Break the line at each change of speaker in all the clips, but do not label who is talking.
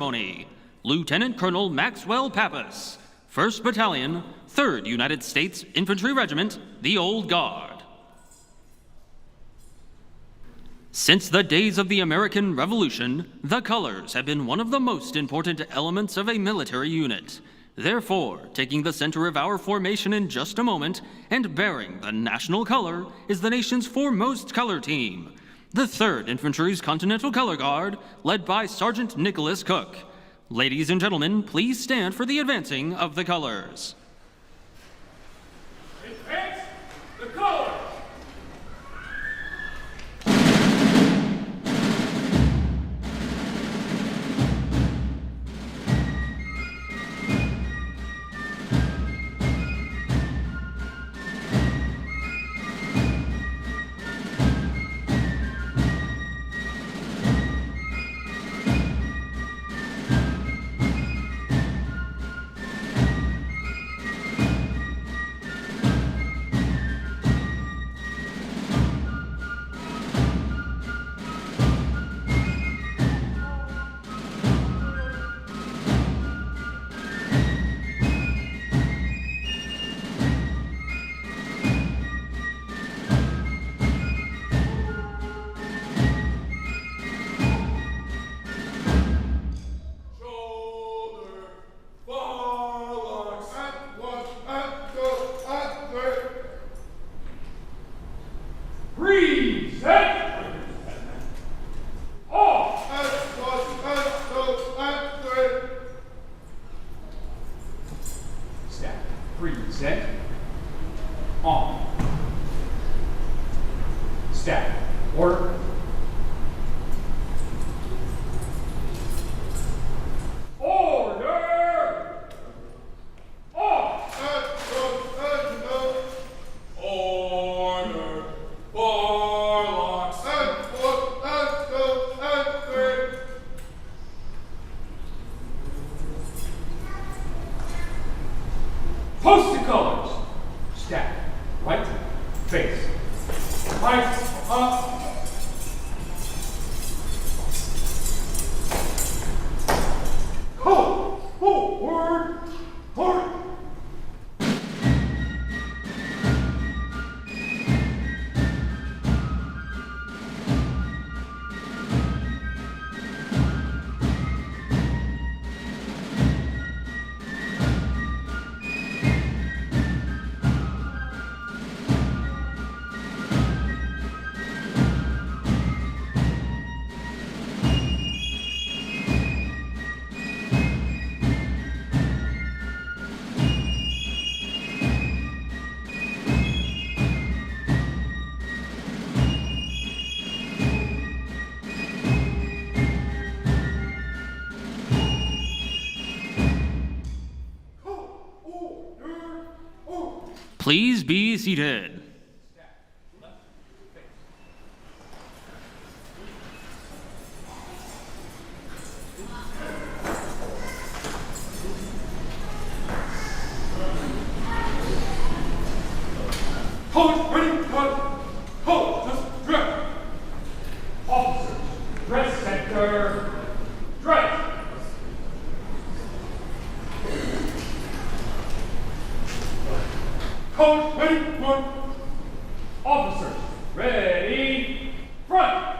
ceremony. Lieutenant Colonel Maxwell Pappas, 1st Battalion, 3rd United States Infantry Regiment, the Old Guard. Since the days of the American Revolution, the colors have been one of the most important elements of a military unit. Therefore, taking the center of our formation in just a moment and bearing the national color is the nation's foremost color team, the 3rd Infantry's Continental Color Guard, led by Sergeant Nicholas Cook. Ladies and gentlemen, please stand for the advancing of the colors.
Advance the colors! Present. On. Staff. Order. Order! Off! Order! Warlocks! Post the colors. Stack. Right. Face. Right. Up. Hold. Forward. Forward.
Please be seated.
Hold, ready, hold, just dress. Officers, dress center, dress. Hold, ready, one. Officers, ready, front.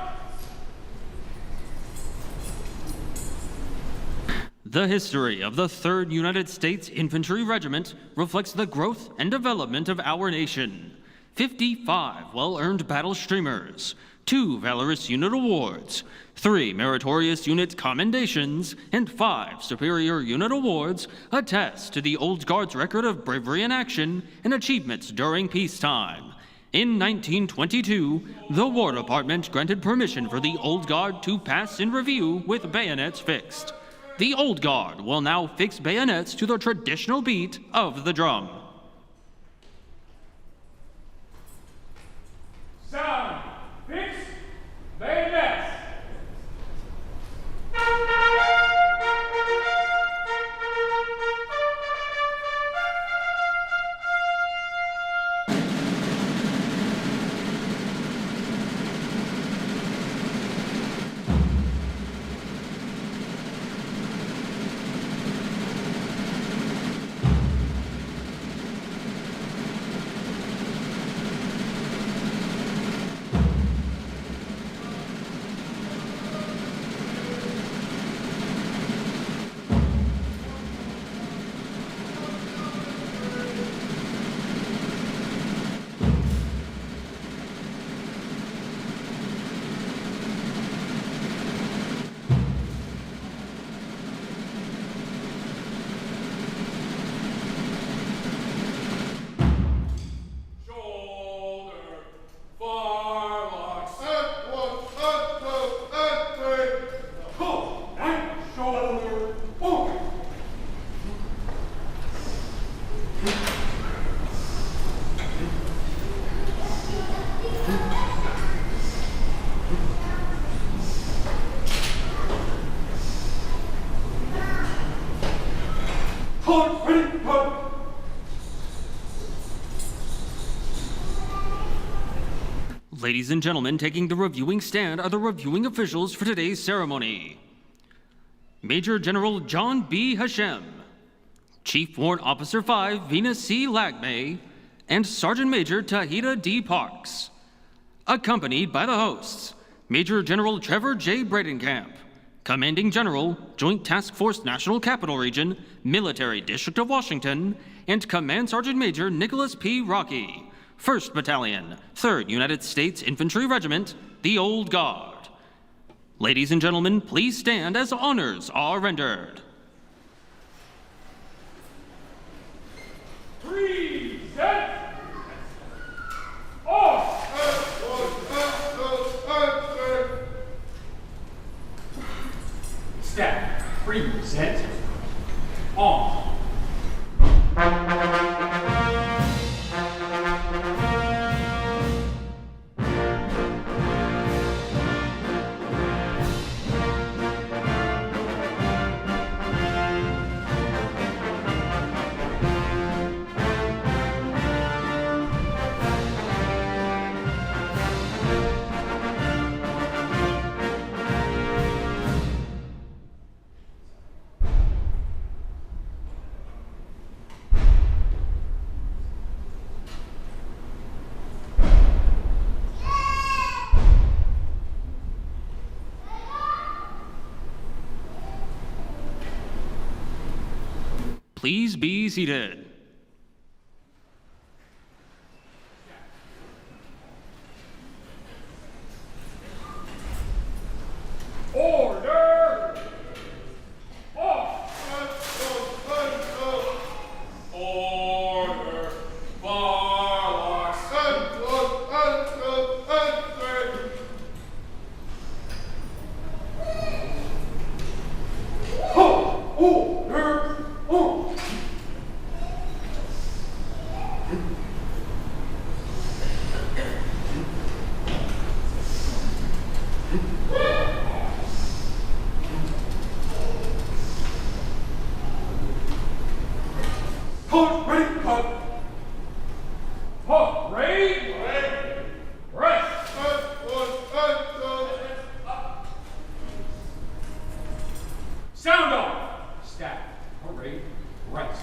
The history of the 3rd United States Infantry Regiment reflects the growth and development of our nation. 55 well-earned battle streamers, 2 Valorous Unit Awards, 3 Meritorious Unit Commendations, and 5 Superior Unit Awards attest to the Old Guard's record of bravery in action and achievements during peacetime. In 1922, the War Department granted permission for the Old Guard to pass in review with bayonets fixed. The Old Guard will now fix bayonets to the traditional beat of the drum.
Sound, fix, bayonets. Colors ready, cut.
Ladies and gentlemen, taking the reviewing stand are the reviewing officials for today's ceremony. Major General John B. Hashem, Chief Warrant Officer 5 Venus C. Lagmay, and Sergeant Major Tahita D. Parks, accompanied by the hosts, Major General Trevor J. Bradenkamp, Commanding General, Joint Task Force National Capital Region, Military District of Washington, and Command Sergeant Major Nicholas P. Rocky, 1st Battalion, 3rd United States Infantry Regiment, the Old Guard. Ladies and gentlemen, please stand as honors are rendered.
Present. Off. Staff, present. On.
Please be seated.
Order. Off. Order. Barlocks. Order. On. Colors ready, cut. Up, ready. Rest. Sound off. Staff, array, rest.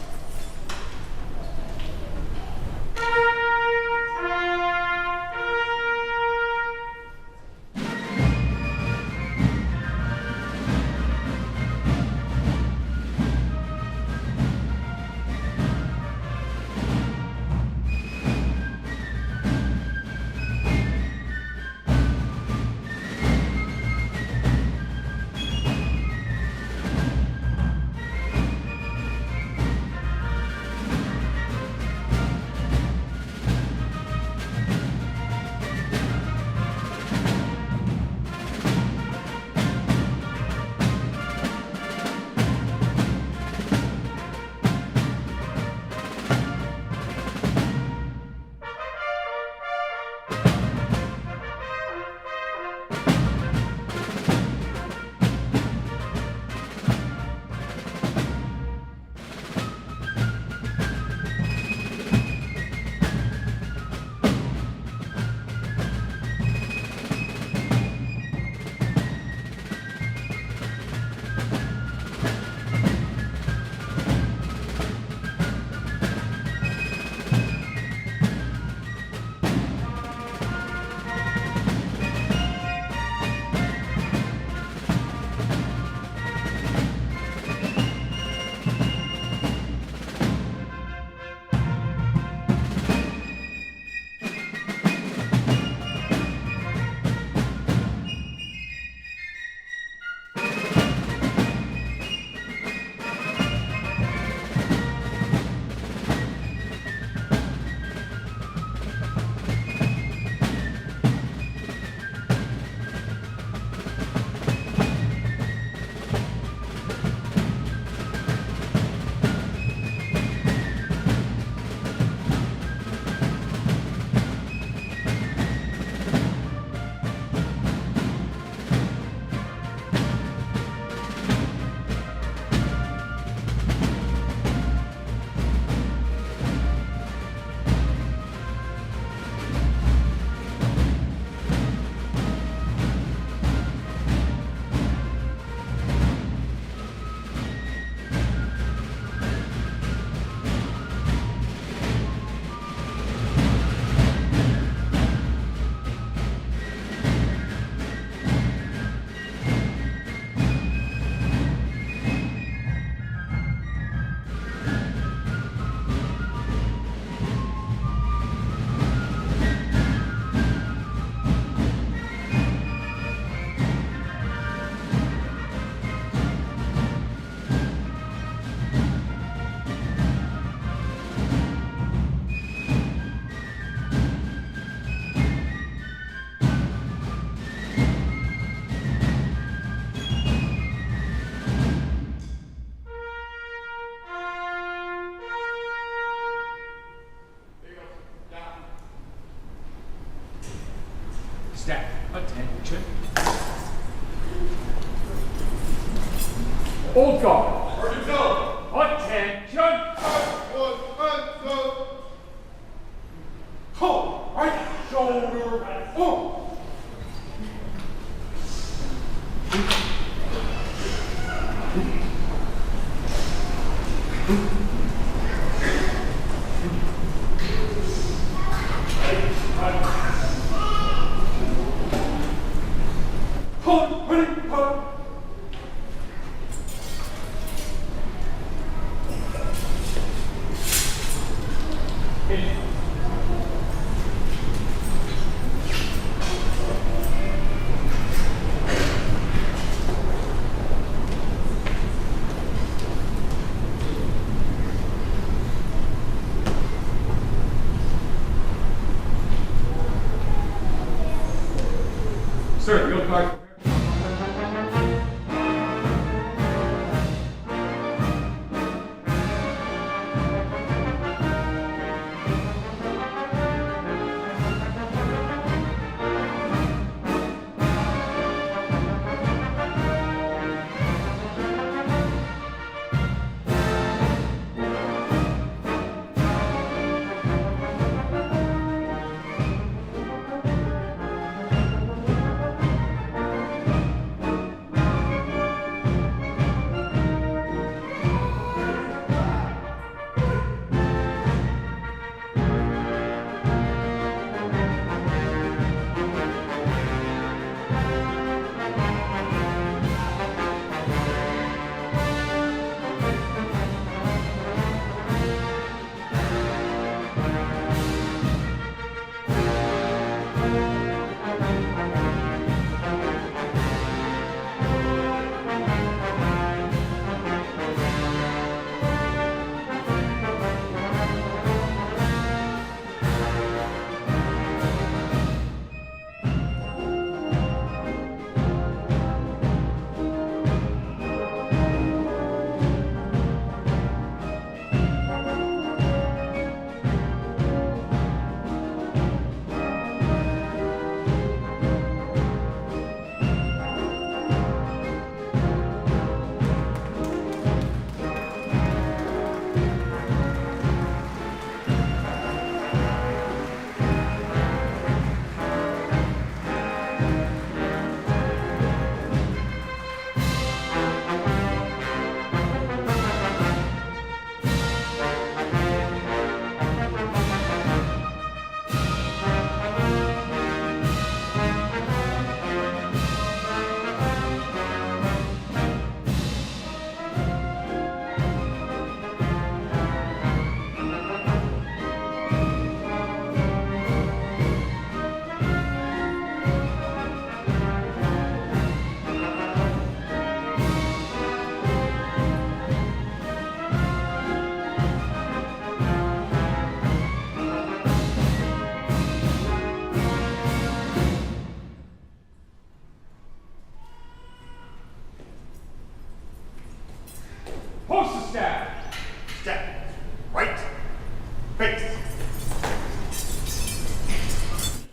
Check. Old guard. Attention. Hold. Right shoulder. Hold. Ready. Hold. Sir, the old guard. Post the staff.
Step. Right. Face.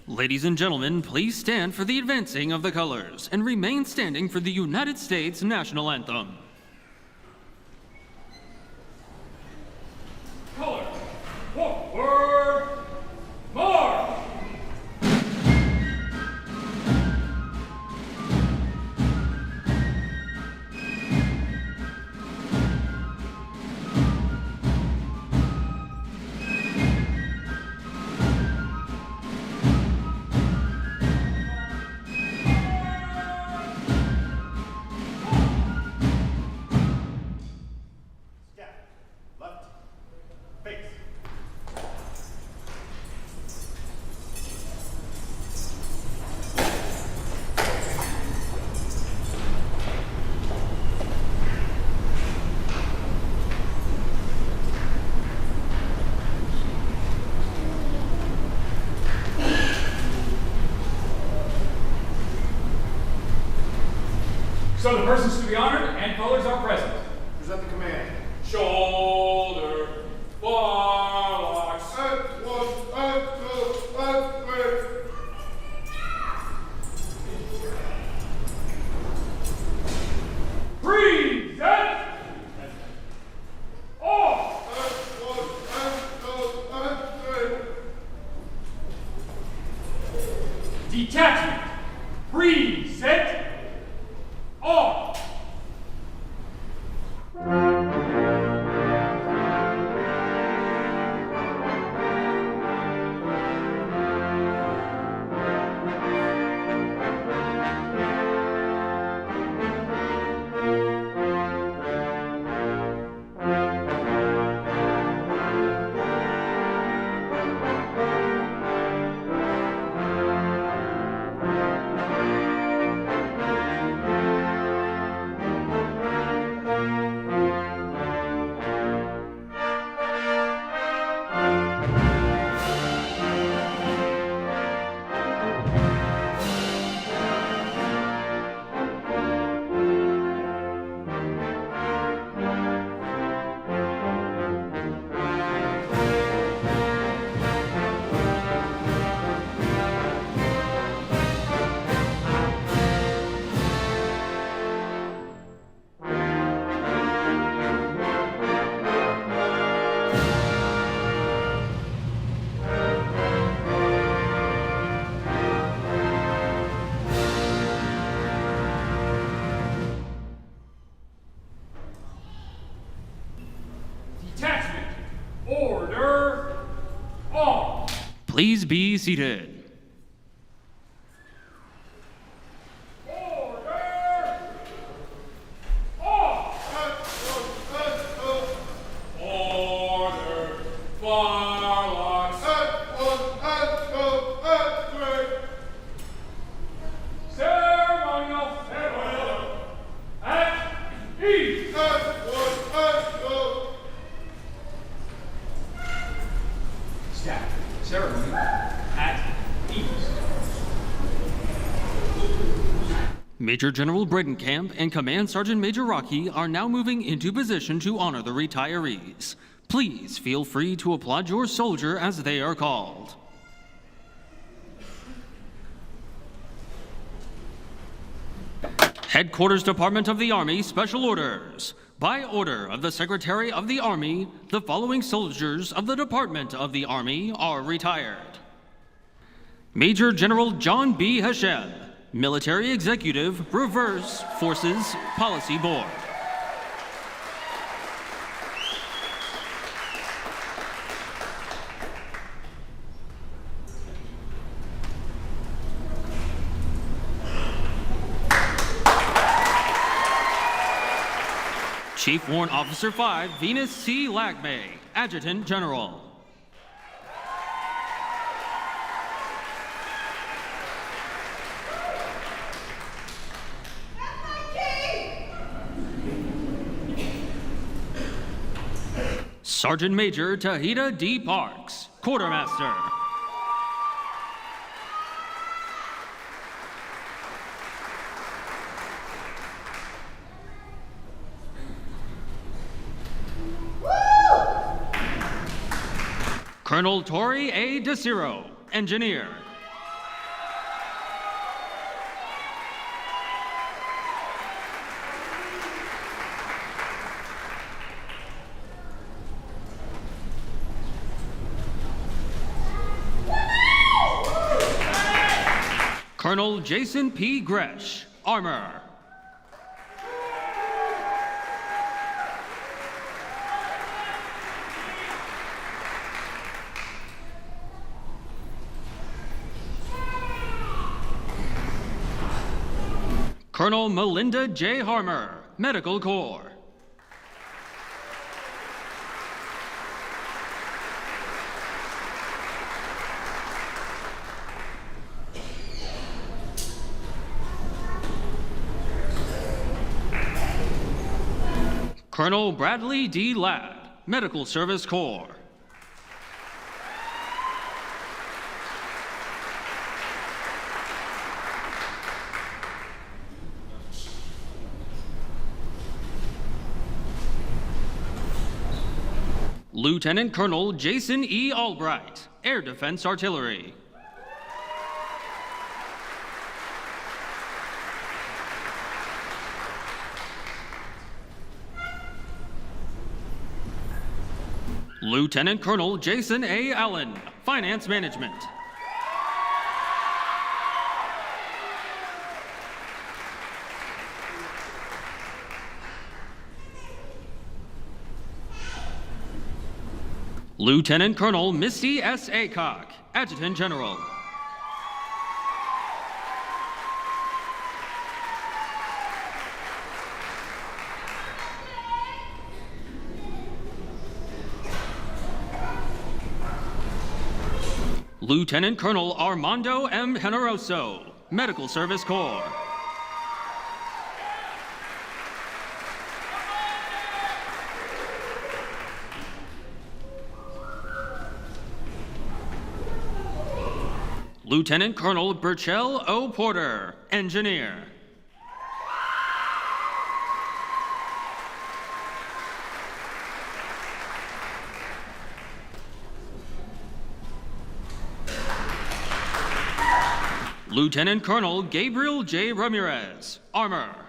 Ladies and gentlemen, please stand for the advancing of the colors and remain standing for the United States national anthem.
Color. Forward. March.
Please be seated.
Ceremonial at ease.
Major General Bredenkamp and Command Sergeant Major Rocky are now moving into position to honor the retirees. Please feel free to applaud your soldier as they are called. Headquarters Department of the Army Special Orders. By order of the Secretary of the Army, the following soldiers of the Department of the Army are retired. Major General John B. Hashem, Military Executive, Reverse Forces Policy Board. Chief Warrant Officer 5, Venus C. Lagmay, Adjutant General. Sergeant Major Tahita D. Parks, Quartermaster. Colonel Tori A. DeCiro, Engineer. Colonel Jason P. Gresh, Armor. Colonel Melinda J. Harmer, Medical Corps. Colonel Bradley D. Ladd, Medical Service Corps. Lieutenant Colonel Jason E. Albright, Air Defense Artillery. Lieutenant Colonel Jason A. Allen, Finance Management. Lieutenant Colonel Misty S. Aycock, Adjutant General. Lieutenant Colonel Armando M. Generoso, Medical Service Corps. Lieutenant Colonel Burchell O. Porter, Engineer. Lieutenant Colonel Gabriel J. Ramirez, Armor.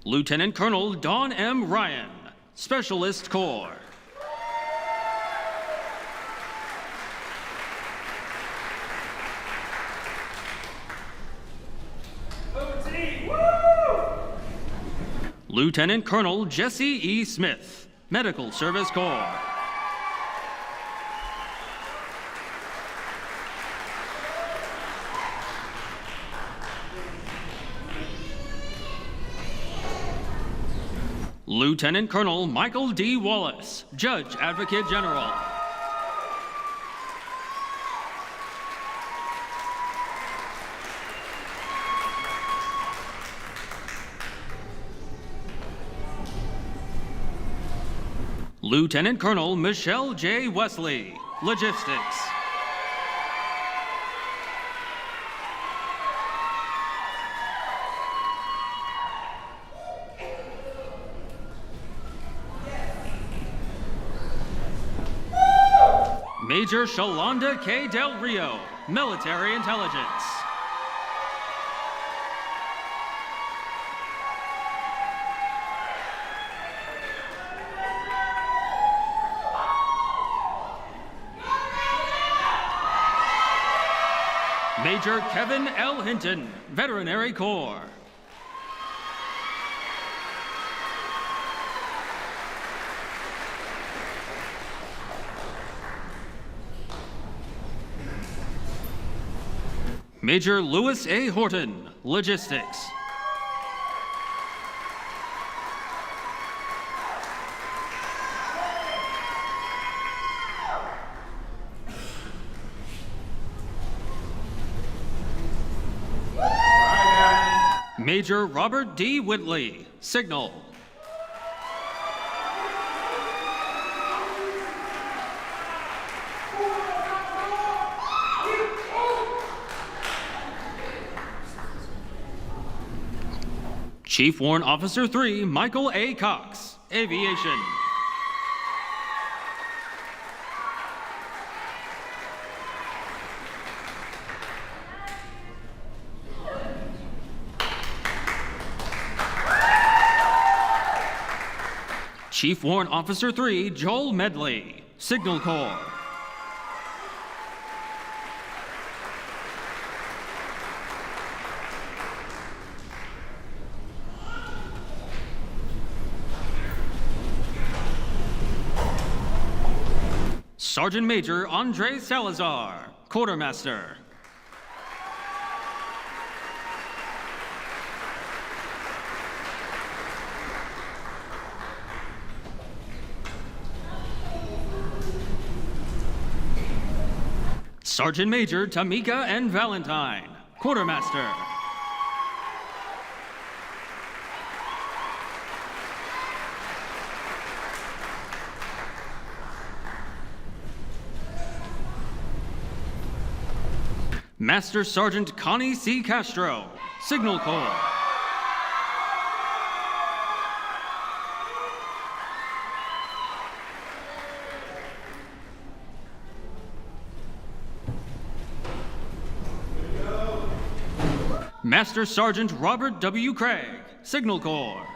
Lieutenant Colonel Don M. Ryan, Specialist Corps. Lieutenant Colonel Jesse E. Smith, Medical Service Corps. Lieutenant Colonel Michael D. Wallace, Judge Advocate General. Lieutenant Colonel Michelle J. Wesley, Logistics. Major Shalonda K. Del Rio, Military Intelligence. Major Kevin L. Hinton, Veterinary Corps. Major Lewis A. Horton, Logistics. Major Robert D. Whitley, Signal. Chief Warrant Officer 3, Michael A. Cox, Aviation. Chief Warrant Officer 3, Joel Medley, Signal Corps. Sergeant Major Andre Salazar, Quartermaster. Sergeant Major Tamika N. Valentine, Quartermaster. Master Sergeant Connie C. Castro, Signal Corps. Master Sergeant Robert W. Craig, Signal Corps.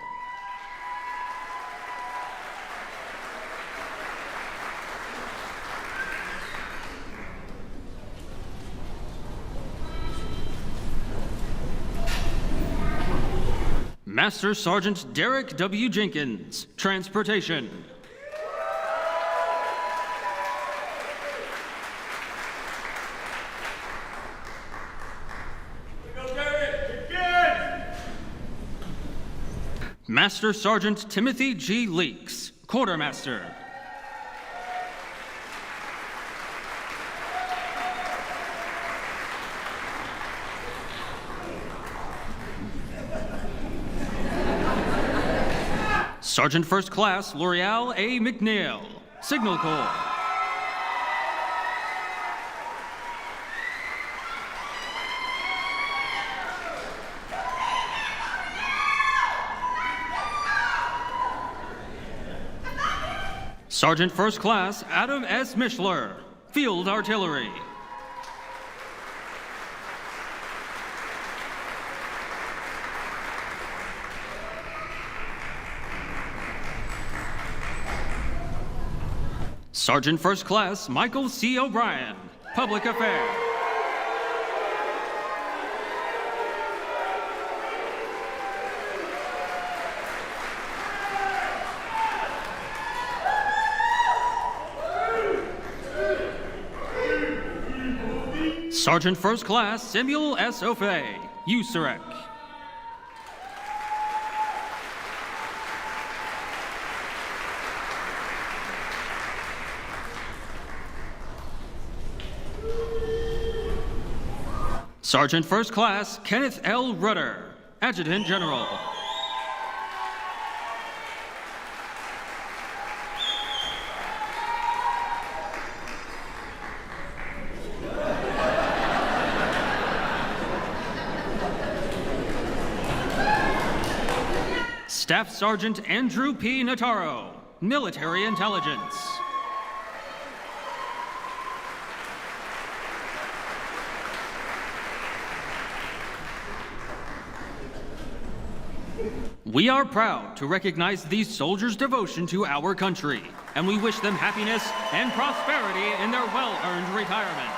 Master Sergeant Derek W. Jenkins, Transportation. Master Sergeant Timothy G. Leaks, Quartermaster. Sergeant First Class L'Oreal A. McNeil, Signal Corps. Sergeant First Class Adam S. Mishler, Field Artillery. Sergeant First Class Michael C. O'Brien, Public Affairs. Sergeant First Class Samuel S. O'Fay, USAREC. Sergeant First Class Kenneth L. Rudder, Adjutant General. Staff Sergeant Andrew P. Notaro, Military Intelligence. We are proud to recognize these soldiers' devotion to our country, and we wish them happiness and prosperity in their well-earned retirement.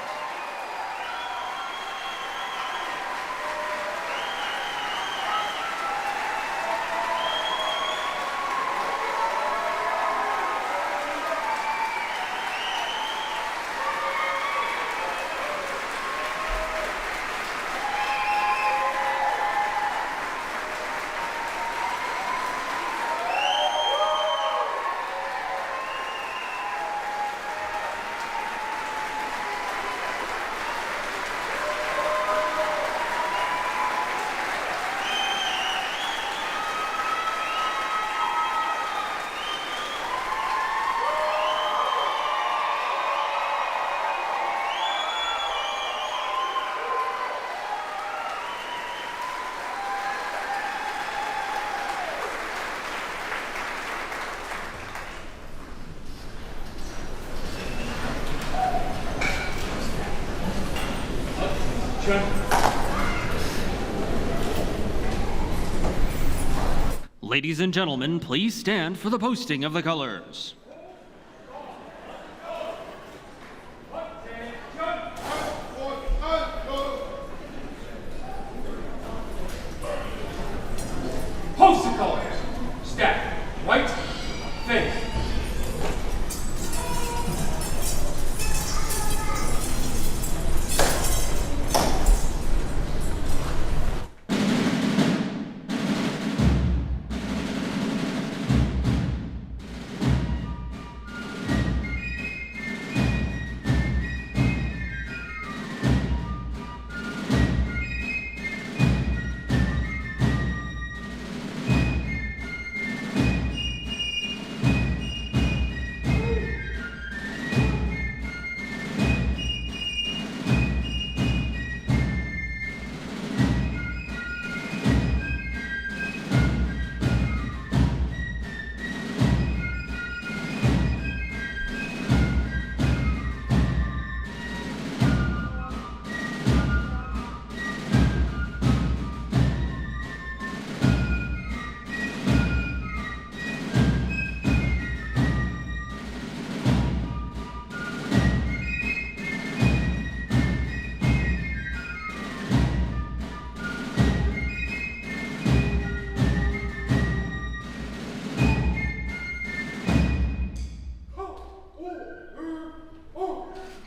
Ladies and gentlemen, please stand for the posting of the colors.
Post the colors. Staff, white, face.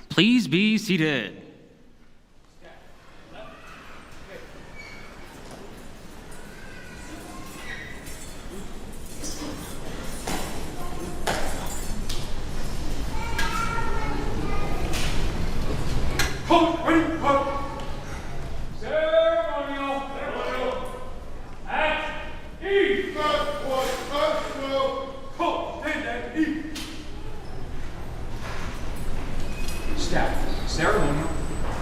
Please be seated.
Ceremonial. At ease. Stand at ease. Staff, ceremonial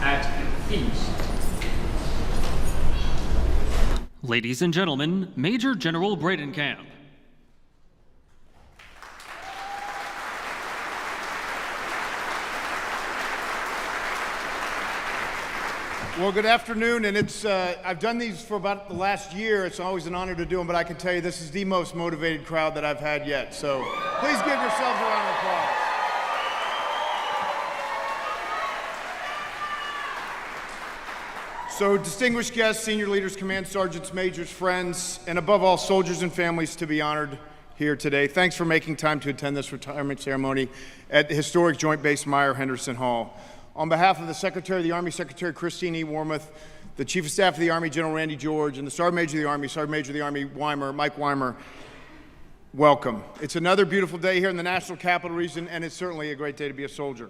at ease.
Ladies and gentlemen, Major General Bradenkamp.
Well, good afternoon, and I've done these for about the last year. It's always an honor to do them, but I can tell you this is the most motivated crowd that I've had yet. So please give yourselves a round of applause. So distinguished guests, senior leaders, command sergeants, majors, friends, and above all, soldiers and families to be honored here today. Thanks for making time to attend this retirement ceremony at the historic Joint Base Myer-Henderson Hall. on behalf of the Secretary of the Army, Secretary Christine E. Wormuth, the Chief of Staff of the Army, General Randy George, and the Sergeant Major of the Army, Sergeant Major of the Army, Mike Weimer, welcome. It's another beautiful day here in the National Capital Region, and it's certainly a great day to be a soldier.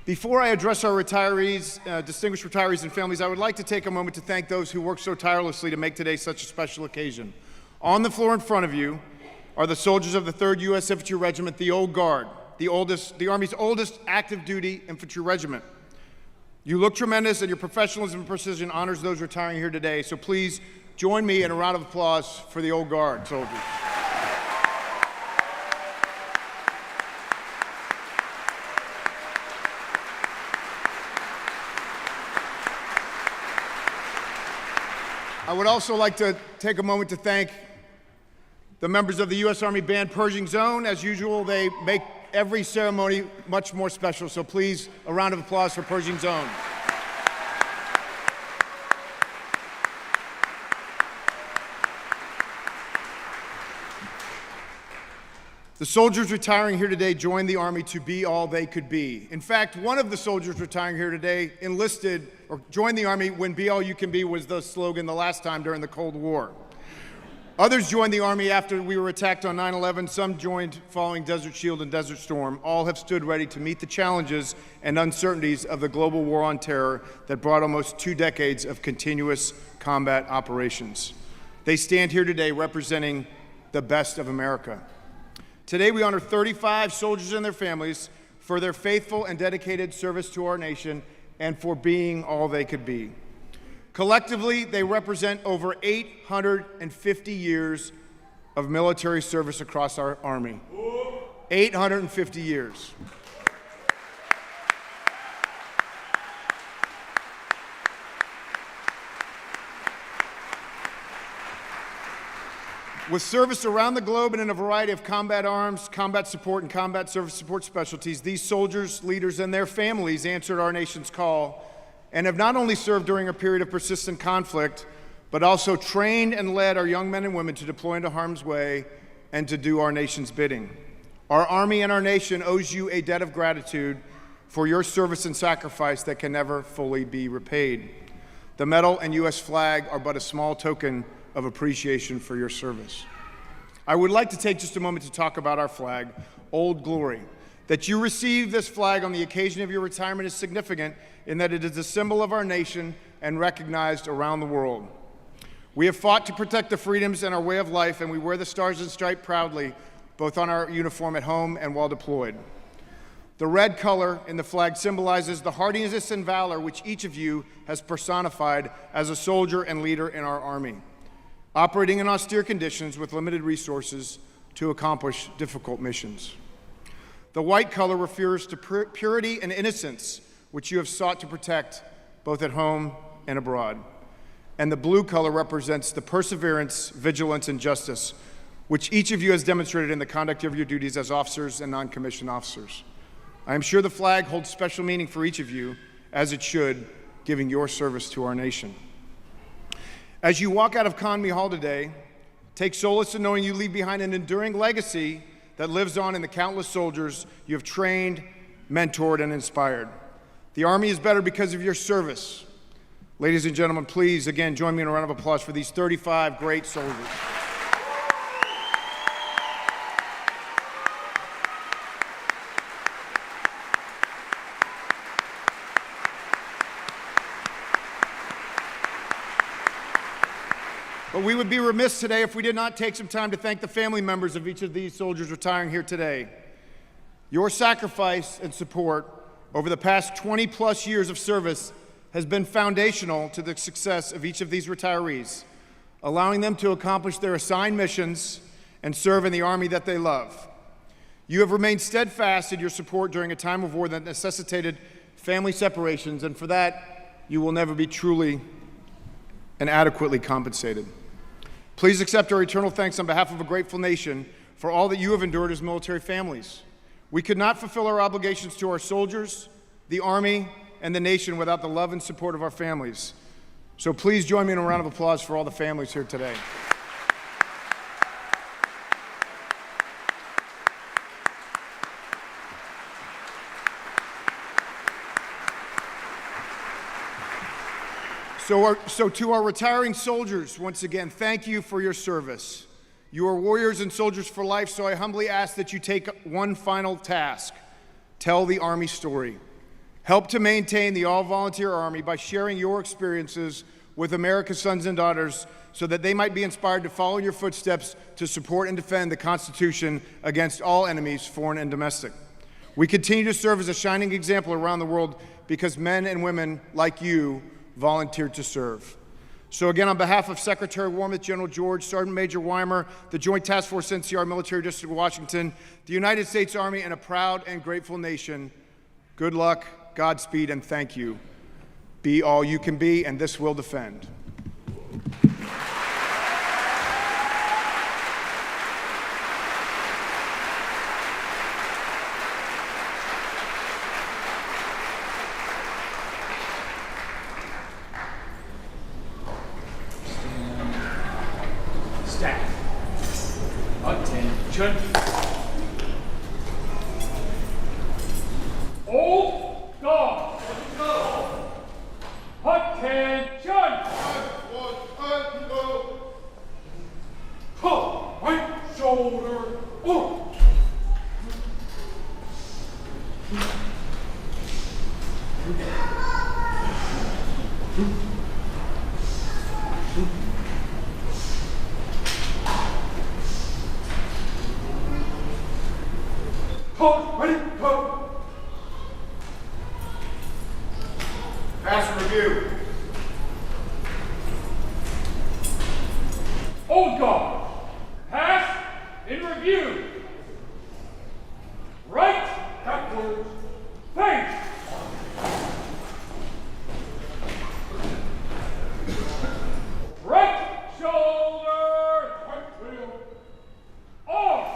Before I address our retirees, distinguished retirees and families, I would like to take a moment to thank those who worked so tirelessly to make today such a special occasion. On the floor in front of you are the soldiers of the 3rd U.S. Infantry Regiment, the Old Guard, the Army's oldest active duty infantry regiment. You look tremendous, and your professionalism and precision honors those retiring here today, so please join me in a round of applause for the Old Guard soldiers. I would also like to take a moment to thank the members of the U.S. Army Band Pershing Zone. As usual, they make every ceremony much more special, so please, a round of applause for Pershing Zone. The soldiers retiring here today joined the Army to be all they could be. In fact, one of the soldiers retiring here today enlisted or joined the Army when "Be all you can be" was the slogan the last time during the Cold War. Others joined the Army after we were attacked on 9/11. Some joined following Desert Shield and Desert Storm. All have stood ready to meet the challenges and uncertainties of the global war on terror that brought almost 2 decades of continuous combat operations. They stand here today representing the best of America. Today we honor 35 soldiers and their families for their faithful and dedicated service to our nation and for being all they could be. Collectively, they represent over 850 years of military service across our Army. 850 years. With service around the globe and in a variety of combat arms, combat support, and combat service support specialties, these soldiers, leaders, and their families answered our nation's call and have not only served during a period of persistent conflict, but also trained and led our young men and women to deploy into harm's way and to do our nation's bidding. Our Army and our nation owes you a debt of gratitude for your service and sacrifice that can never fully be repaid. The medal and U.S. flag are but a small token of appreciation for your service. I would like to take just a moment to talk about our flag, Old Glory. That you receive this flag on the occasion of your retirement is significant in that it is a symbol of our nation and recognized around the world. We have fought to protect the freedoms and our way of life, and we wear the stars and stripe proudly, both on our uniform at home and while deployed. The red color in the flag symbolizes the hardiness and valor which each of you has personified as a soldier and leader in our Army, operating in austere conditions with limited resources to accomplish difficult missions. The white color refers to purity and innocence, which you have sought to protect both at home and abroad. And the blue color represents the perseverance, vigilance, and justice, which each of you has demonstrated in the conduct of your duties as officers and non-commissioned officers. I am sure the flag holds special meaning for each of you, as it should, giving your service to our nation. As you walk out of Conmy Hall today, take solace in knowing you leave behind an enduring legacy that lives on in the countless soldiers you have trained, mentored, and inspired. The Army is better because of your service. Ladies and gentlemen, please, again, join me in a round of applause for these 35 great soldiers. But we would be remiss today if we did not take some time to thank the family members of each of these soldiers retiring here today. Your sacrifice and support over the past 20-plus years of service has been foundational to the success of each of these retirees, allowing them to accomplish their assigned missions and serve in the Army that they love. You have remained steadfast in your support during a time of war that necessitated family separations, and for that, you will never be truly and adequately compensated. Please accept our eternal thanks on behalf of a grateful nation for all that you have endured as military families. We could not fulfill our obligations to our soldiers, the Army, and the nation without the love and support of our families. So please join me in a round of applause for all the families here today. So to our retiring soldiers, once again, thank you for your service. You are warriors and soldiers for life, so I humbly ask that you take one final task. Tell the Army story. Help to maintain the all-volunteer Army by sharing your experiences with America's sons and daughters so that they might be inspired to follow in your footsteps to support and defend the Constitution against all enemies, foreign and domestic. We continue to serve as a shining example around the world because men and women like you volunteered to serve. So again, on behalf of Secretary Wormuth, General George, Sergeant Major Weimer, the Joint Task Force NCR Military District of Washington, the United States Army, and a proud and grateful nation, good luck, Godspeed, and thank you. Be all you can be, and this will defend.
Staff. Attention. Old guard. Attention. Right shoulder up. Ready, go.
Pass and review.
Old guard. Pass in review. Right, backwards, face. Right shoulder, right wheel, off.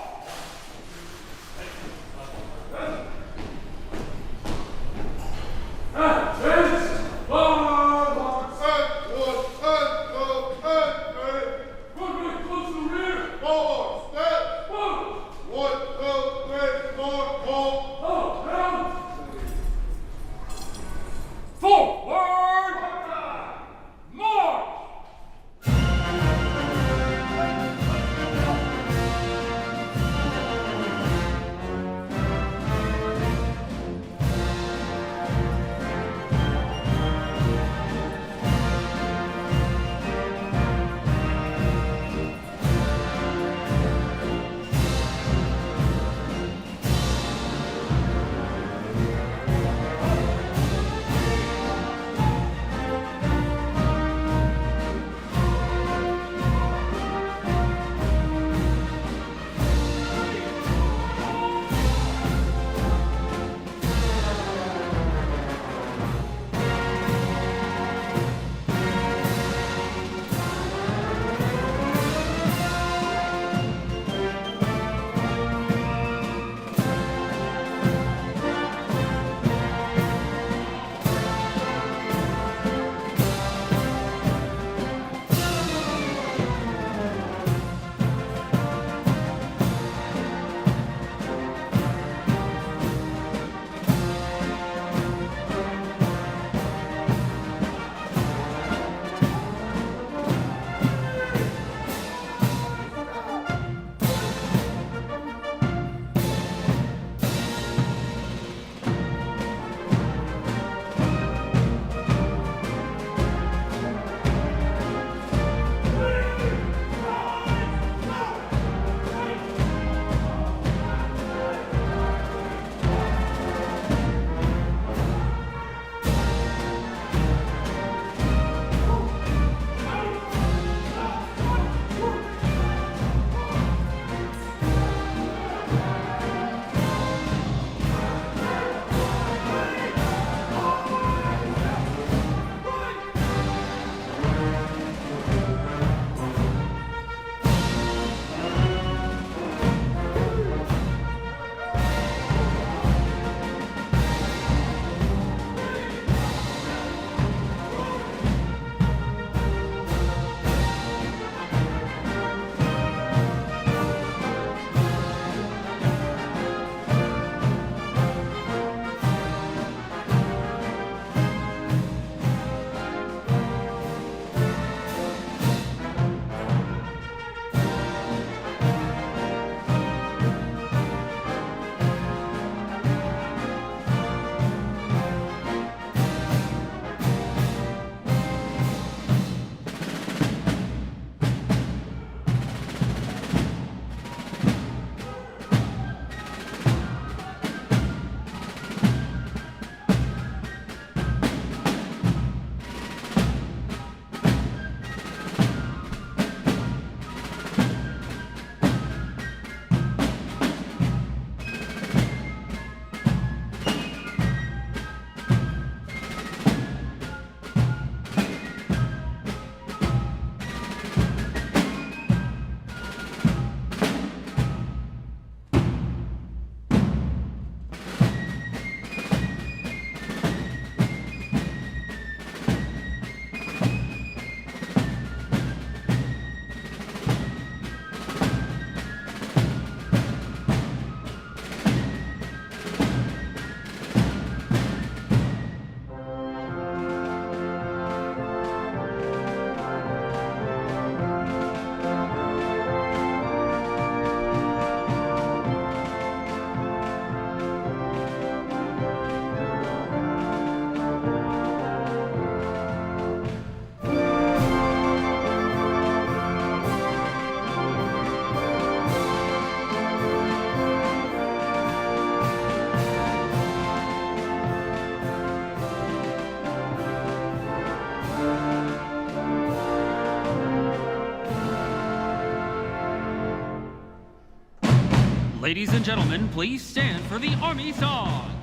Ladies and gentlemen, please stand for the Army song.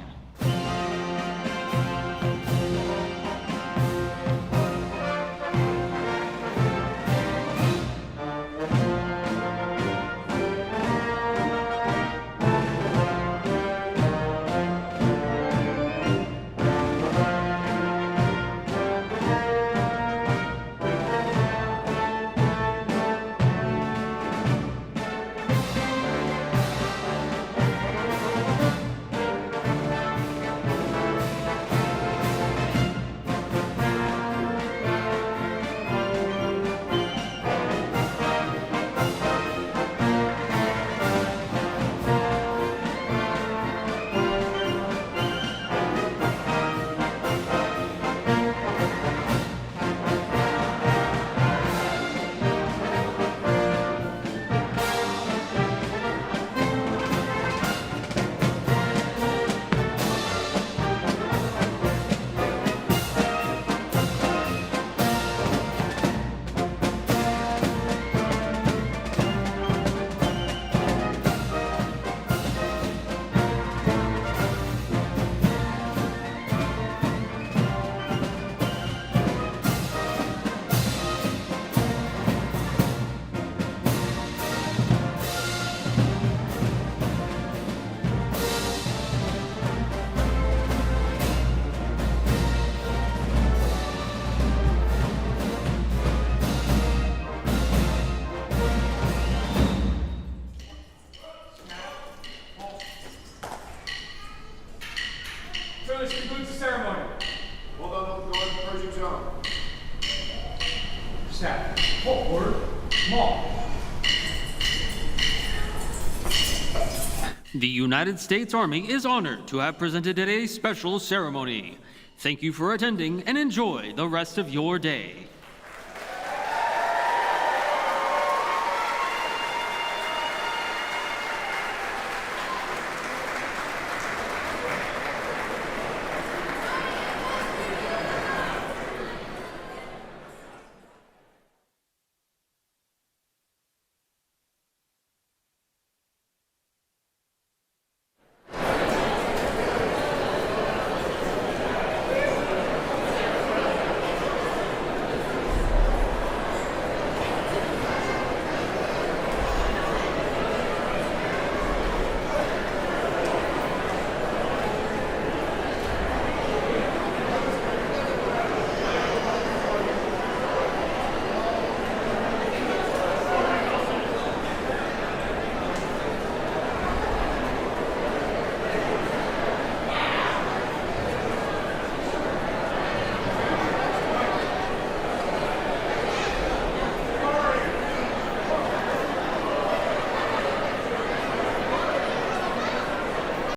So this concludes the ceremony.
Hold on, don't go into Persian zone.
Staff, forward, march.
The United States Army is honored to have presented today's special ceremony. Thank you for attending and enjoy the rest of your day.